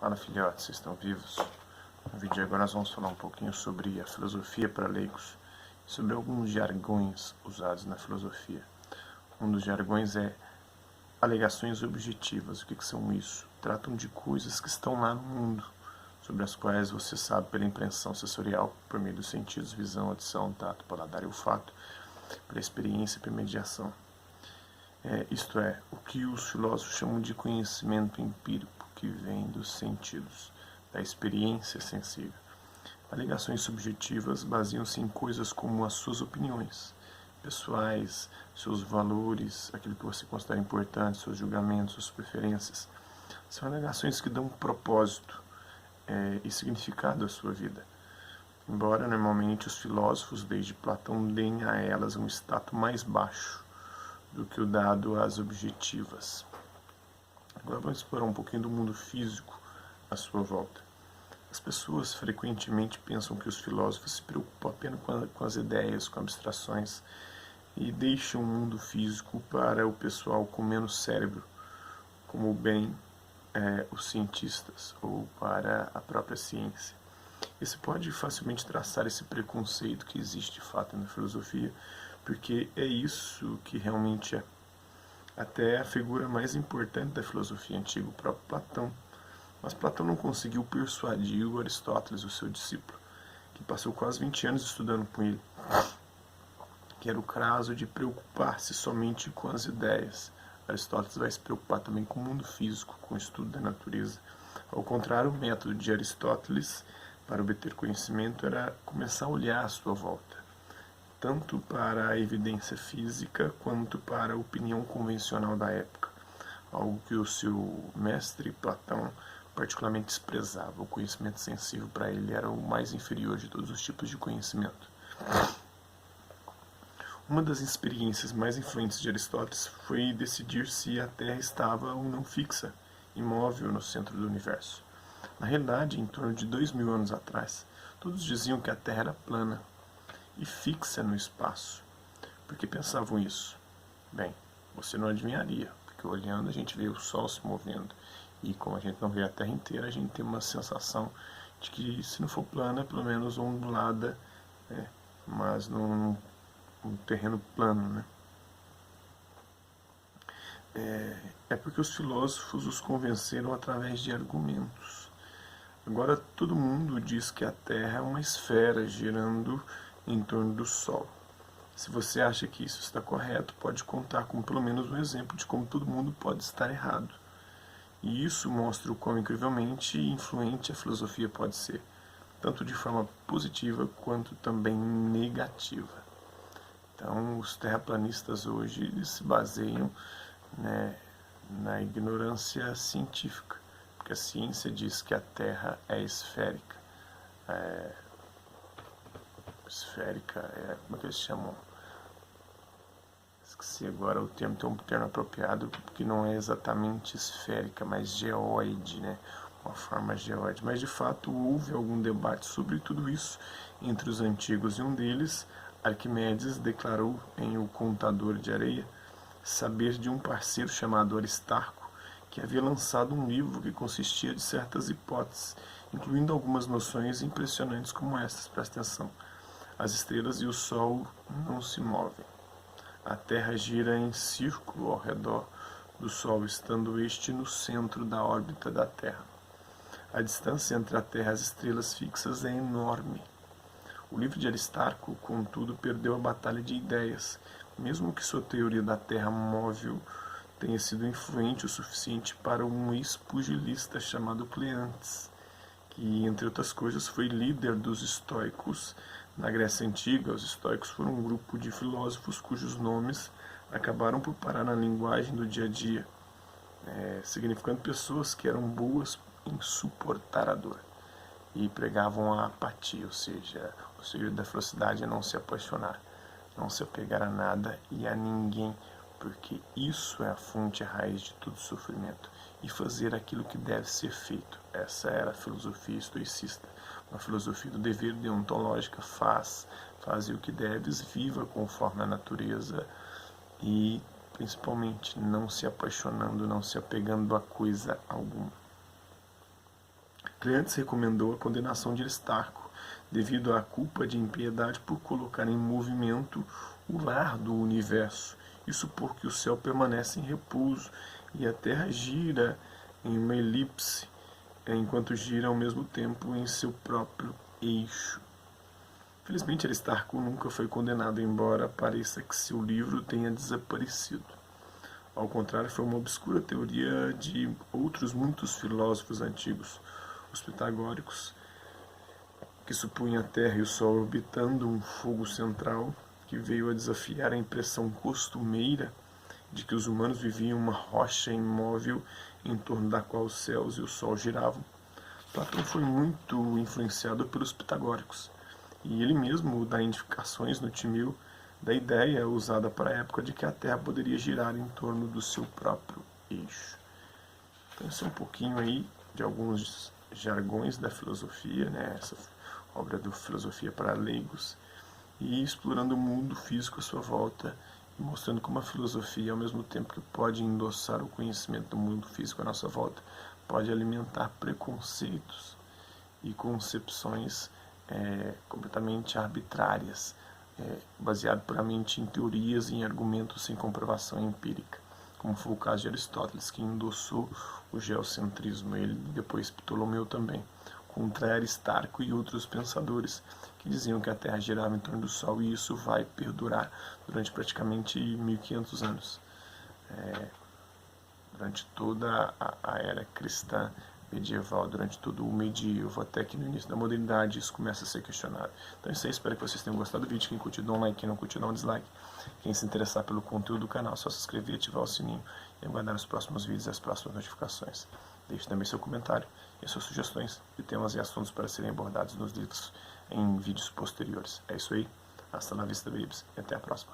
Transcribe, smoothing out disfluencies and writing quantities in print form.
Fala filhotes, vocês estão vivos? No vídeo de agora nós vamos falar um pouquinho sobre a filosofia para leigos, sobre alguns jargões usados na filosofia. Um dos jargões é alegações objetivas. O que são isso? Tratam de coisas que estão lá no mundo, sobre as quais você sabe pela impressão sensorial, por meio dos sentidos, visão, audição, tato, paladar e olfato, pela experiência e pela mediação. Isto é, o que os filósofos chamam de conhecimento empírico, que vem dos sentidos, da experiência sensível. Alegações subjetivas baseiam-se em coisas como as suas opiniões pessoais, seus valores, aquilo que você considera importante, seus julgamentos, suas preferências. São alegações que dão propósito e significado à sua vida. Embora normalmente os filósofos, desde Platão, deem a elas um status mais baixo do que o dado às objetivas. Agora vamos explorar um pouquinho do mundo físico à sua volta. As pessoas frequentemente pensam que os filósofos se preocupam apenas com as ideias, com abstrações, e deixam o mundo físico para o pessoal com menos cérebro, como bem os cientistas, ou para a própria ciência. E se pode facilmente traçar esse preconceito que existe de fato na filosofia, porque é isso que realmente é. Até a figura mais importante da filosofia antiga, o próprio Platão. Mas Platão não conseguiu persuadir o Aristóteles, o seu discípulo, que passou quase 20 anos estudando com ele, que era o caso de preocupar-se somente com as ideias. Aristóteles vai se preocupar também com o mundo físico, com o estudo da natureza. Ao contrário, o método de Aristóteles para obter conhecimento era começar a olhar à sua volta, tanto para a evidência física quanto para a opinião convencional da época, algo que o seu mestre Platão particularmente desprezava. O conhecimento sensível para ele era o mais inferior de todos os tipos de conhecimento. Uma das experiências mais influentes de Aristóteles foi decidir se a Terra estava ou não fixa, imóvel no centro do universo. Na realidade, em torno de 2000 anos atrás, todos diziam que a Terra era plana e fixa no espaço. Por que pensavam isso? Bem, você não adivinharia, porque olhando a gente vê o Sol se movendo, e como a gente não vê a Terra inteira, a gente tem uma sensação de que, se não for plana, pelo menos ondulada, mas num terreno plano, né? É porque os filósofos os convenceram através de argumentos. Agora todo mundo diz que a Terra é uma esfera girando em torno do Sol. Se você acha que isso está correto, pode contar com pelo menos um exemplo de como todo mundo pode estar errado. E isso mostra o quão incrivelmente influente a filosofia pode ser, tanto de forma positiva quanto também negativa. Então, os terraplanistas hoje se baseiam na ignorância científica, porque a ciência diz que a Terra é esférica. Como é que eles chamam? Esqueci agora o termo, tem um termo apropriado, que não é exatamente esférica, mas geóide, né? Uma forma geóide. Mas de fato houve algum debate sobre tudo isso entre os antigos, e um deles, Arquimedes, declarou em O Contador de Areia saber de um parceiro chamado Aristarco, que havia lançado um livro que consistia de certas hipóteses, incluindo algumas noções impressionantes como estas. Presta atenção: as estrelas e o Sol não se movem. A Terra gira em círculo ao redor do Sol, estando este no centro da órbita da Terra. A distância entre a Terra e as estrelas fixas é enorme. O livro de Aristarco, contudo, perdeu a batalha de ideias, mesmo que sua teoria da Terra móvel tenha sido influente o suficiente para um ex-pugilista chamado Cleantes, que, entre outras coisas, foi líder dos estoicos na Grécia Antiga. Os estoicos foram um grupo de filósofos cujos nomes acabaram por parar na linguagem do dia a dia, significando pessoas que eram boas em suportar a dor e pregavam a apatia, ou seja, o segredo da felicidade é não se apaixonar, não se apegar a nada e a ninguém, porque isso é a fonte e a raiz de todo sofrimento, e fazer aquilo que deve ser feito. Essa era a filosofia estoicista, uma filosofia do dever deontológica. Faze o que deves, viva conforme a natureza e, principalmente, não se apaixonando, não se apegando a coisa alguma. Cleantes recomendou a condenação de Aristarco, devido à culpa de impiedade por colocar em movimento o lar do universo, e supor que o céu permanece em repouso e a terra gira em uma elipse, enquanto gira ao mesmo tempo em seu próprio eixo. Felizmente, Aristarco nunca foi condenado, embora pareça que seu livro tenha desaparecido. Ao contrário, foi uma obscura teoria de outros muitos filósofos antigos, os pitagóricos, que supunham a Terra e o Sol orbitando um fogo central, que veio a desafiar a impressão costumeira de que os humanos viviam uma rocha imóvel em torno da qual os céus e o Sol giravam. Platão foi muito influenciado pelos pitagóricos, e ele mesmo dá indicações no Timeu da ideia usada para a época de que a Terra poderia girar em torno do seu próprio eixo. Então, isso é um pouquinho aí de alguns jargões da filosofia, né? Essa obra do Filosofia para Leigos, e explorando o mundo físico à sua volta, e mostrando como a filosofia, ao mesmo tempo que pode endossar o conhecimento do mundo físico à nossa volta, pode alimentar preconceitos e concepções completamente arbitrárias, baseado puramente em teorias e em argumentos sem comprovação empírica, como foi o caso de Aristóteles, que endossou o geocentrismo, ele e depois Ptolomeu também, contra Aristarco e outros pensadores que diziam que a Terra girava em torno do Sol, e isso vai perdurar durante praticamente 1500 anos, durante toda a era cristã medieval, durante todo o medievo, até que no início da modernidade isso começa a ser questionado. Então é isso aí, espero que vocês tenham gostado do vídeo. Quem curtiu, dá um like, quem não curtiu, dá um dislike. Quem se interessar pelo conteúdo do canal, é só se inscrever, ativar o sininho e aguardar os próximos vídeos e as próximas notificações. Deixe também seu comentário e suas sugestões de temas e assuntos para serem abordados nos livros em vídeos posteriores. É isso aí, hasta la vista, babies, e até a próxima.